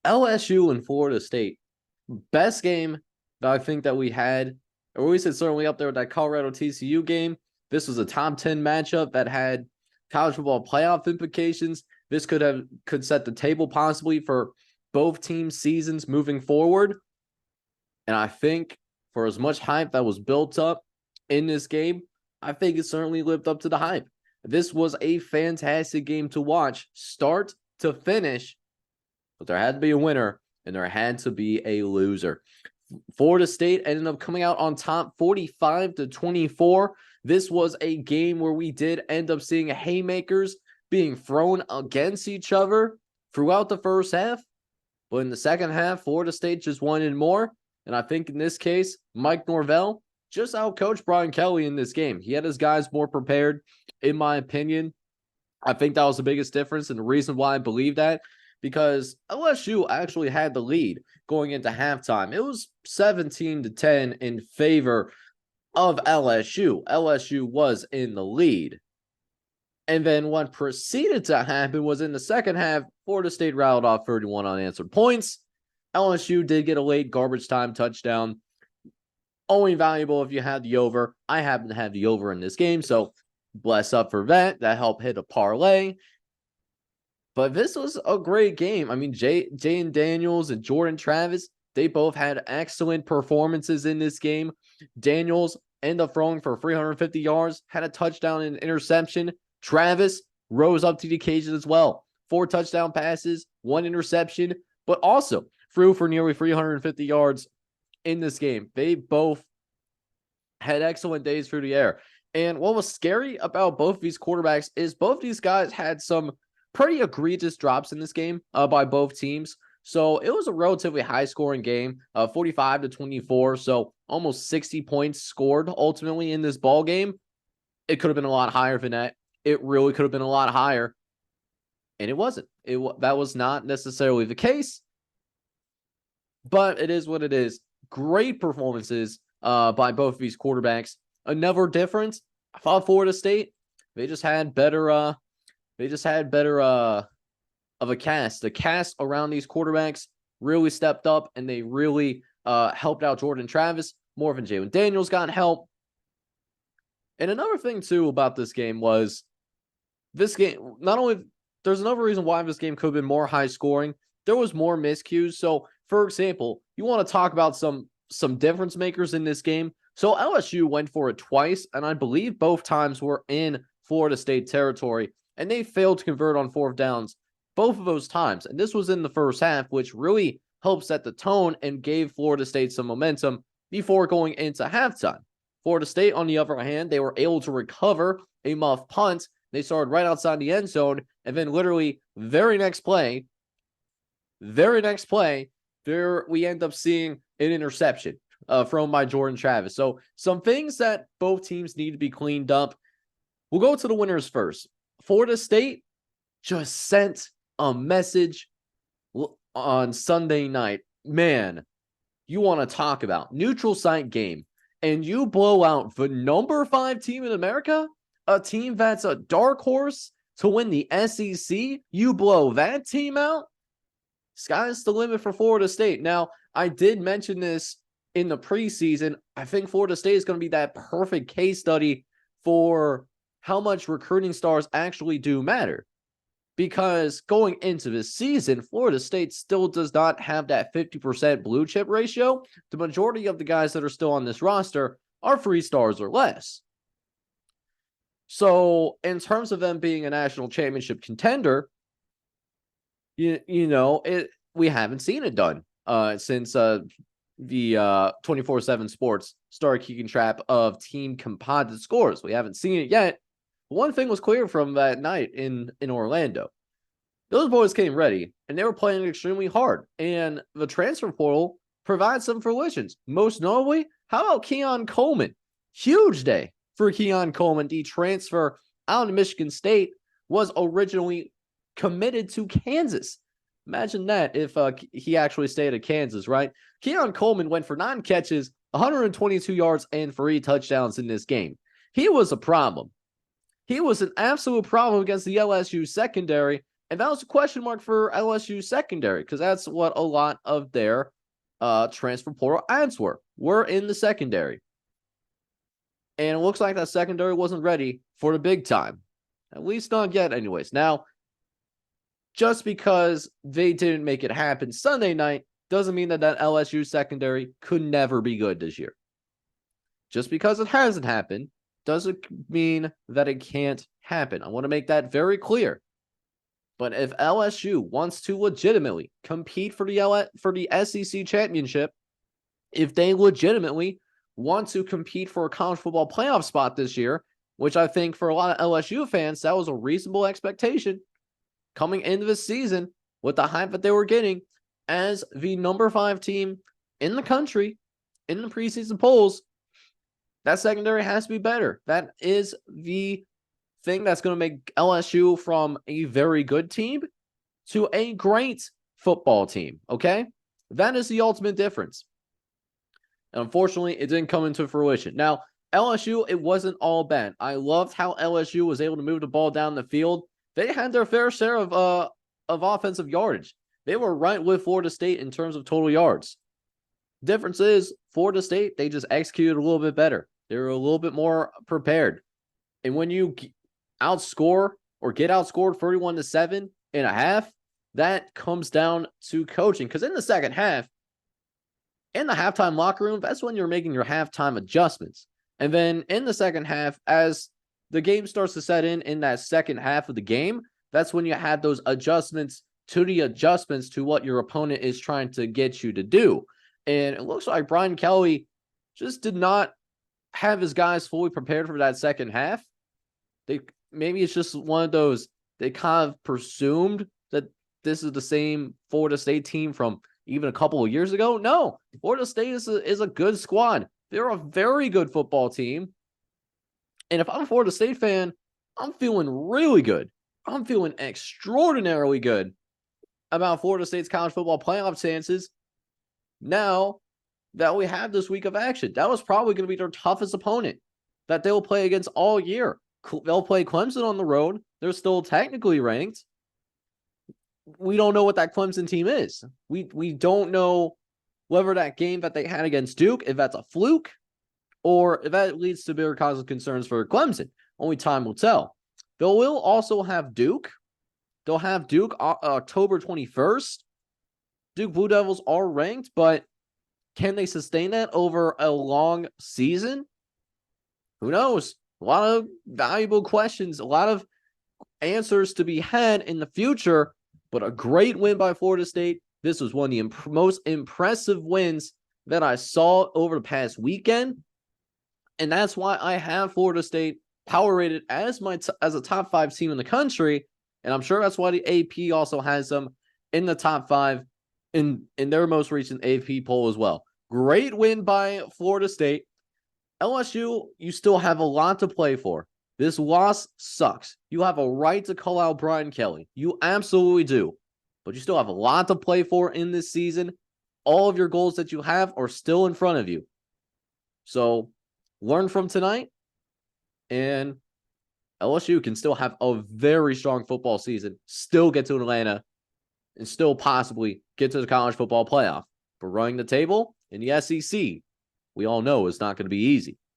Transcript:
LSU and Florida State, best game that I think that we had, or we said certainly up there with that Colorado TCU game. This was a top 10 matchup that had college football playoff implications. This could set the table possibly for both teams' seasons moving forward. And I think for as much hype that was built up in this game, I think it certainly lived up to the hype. This was a fantastic game to watch, start to finish, but there had to be a winner and there had to be a loser. Florida State ended up coming out on top 45-24. This was a game where we did end up seeing haymakers being thrown against each other throughout the first half. But in the second half, Florida State just wanted more. And I think in this case, Mike Norvell just outcoached Brian Kelly in this game. He had his guys more prepared, in my opinion. I think that was the biggest difference, and the reason why I believe that, because LSU actually had the lead going into halftime. It was 17-10 in favor of LSU. LSU was in the lead. And then what proceeded to happen was in the second half, Florida State rattled off 31 unanswered points. LSU did get a late garbage time touchdown. Only valuable if you had the over. I happen to have the over in this game, so bless up for that. That helped hit a parlay. But this was a great game. I mean, Jayden Daniels and Jordan Travis, they both had excellent performances in this game. Daniels ended up throwing for 350 yards, had a touchdown and interception. Travis rose up to the occasion as well. 4 touchdown passes, 1 interception, but also threw for nearly 350 yards in this game. They both had excellent days through the air. And what was scary about both these quarterbacks is both these guys had some pretty egregious drops in this game by both teams. So it was a relatively high-scoring game, 45-24, so almost 60 points scored ultimately in this ball game. It could have been a lot higher than that. It really could have been a lot higher, and it wasn't. That was not necessarily the case, but it is what it is. Great performances by both of these quarterbacks. Another difference, I thought Florida State, they just had better of a cast. The cast around these quarterbacks really stepped up, and they really helped out Jordan Travis more than Jayden Daniels got help. And another thing, too, about this game was this game, not only, there's another reason why this game could have been more high scoring. There was more miscues. So, for example, you want to talk about some difference makers in this game. So LSU went for it twice, and I believe both times were in Florida State territory, and they failed to convert on 4th downs both of those times. And this was in the first half, which really helped set the tone and gave Florida State some momentum before going into halftime. Florida State, on the other hand, they were able to recover a muff punt. They started right outside the end zone, and then literally very next play, there we end up seeing an interception thrown by Jordan Travis. So some things that both teams need to be cleaned up. We'll go to the winners first. Florida State just sent a message on Sunday night. Man, you want to talk about neutral site game, and you blow out the number 5 team in America, a team that's a dark horse to win the SEC. You blow that team out. Sky's the limit for Florida State. Now, I did mention this in the preseason. I think Florida State is going to be that perfect case study for how much recruiting stars actually do matter. Because going into this season, Florida State still does not have that 50% blue chip ratio. The majority of the guys that are still on this roster are 3 stars or less. So in terms of them being a national championship contender, we haven't seen it done since the 24/7 Sports started keeping track of team composite scores. We haven't seen it yet. One thing was clear from that night in Orlando. Those boys came ready, and they were playing extremely hard. And the transfer portal provides some fruitions. Most notably, how about Keon Coleman? Huge day for Keon Coleman. The transfer out of Michigan State was originally committed to Kansas. Imagine that if he actually stayed at Kansas, right? Keon Coleman went for 9 catches, 122 yards, and 3 touchdowns in this game. He was a problem. He was an absolute problem against the LSU secondary, And that was a question mark for LSU secondary because that's what a lot of their transfer portal ads were in the secondary. And it looks like that secondary wasn't ready for the big time. At least not yet, anyways. Now, just because they didn't make it happen Sunday night doesn't mean that LSU secondary could never be good this year. Just because it hasn't happened doesn't mean that it can't happen. I want to make that very clear. But if LSU wants to legitimately compete for the SEC championship, if they legitimately want to compete for a college football playoff spot this year, which I think for a lot of LSU fans, that was a reasonable expectation coming into the season with the hype that they were getting as the number 5 team in the country in the preseason polls, that secondary has to be better. That is the thing that's going to make LSU from a very good team to a great football team, okay? That is the ultimate difference. And unfortunately, it didn't come into fruition. Now, LSU, it wasn't all bad. I loved how LSU was able to move the ball down the field. They had their fair share of offensive yardage. They were right with Florida State in terms of total yards. Difference is, Florida State, they just executed a little bit better. They were a little bit more prepared. And when you outscore or get outscored 31-7 in a half, that comes down to coaching. Because in the second half, in the halftime locker room, that's when you're making your halftime adjustments. And then in the second half, as the game starts to set in that second half of the game, that's when you have those adjustments to what your opponent is trying to get you to do. And it looks like Brian Kelly just did not have his guys fully prepared for that second half. Maybe it's just one of those, they kind of presumed that this is the same Florida State team from even a couple of years ago. No, Florida State is a good squad. They're a very good football team. And if I'm a Florida State fan, I'm feeling really good. I'm feeling extraordinarily good about Florida State's college football playoff chances now that we have this week of action. That was probably going to be their toughest opponent that they'll play against all year. They'll play Clemson on the road. They're still technically ranked. We don't know what that Clemson team is. We don't know whether that game that they had against Duke, if that's a fluke, or if that leads to bigger cause of concerns for Clemson. Only time will tell. They will also have Duke. They'll have Duke October 21st. Duke Blue Devils are ranked, but can they sustain that over a long season? Who knows? A lot of valuable questions, a lot of answers to be had in the future, but a great win by Florida State. This was one of the most impressive wins that I saw over the past weekend. And that's why I have Florida State power rated as a top 5 team in the country. And I'm sure that's why the AP also has them in the top 5 in their most recent AP poll as well. Great win by Florida State. LSU, you still have a lot to play for. This loss sucks. You have a right to call out Brian Kelly. You absolutely do. But you still have a lot to play for in this season. All of your goals that you have are still in front of you. So learn from tonight, and LSU can still have a very strong football season, still get to Atlanta, and still possibly get to the college football playoff. But running the table in the SEC, we all know it's not going to be easy.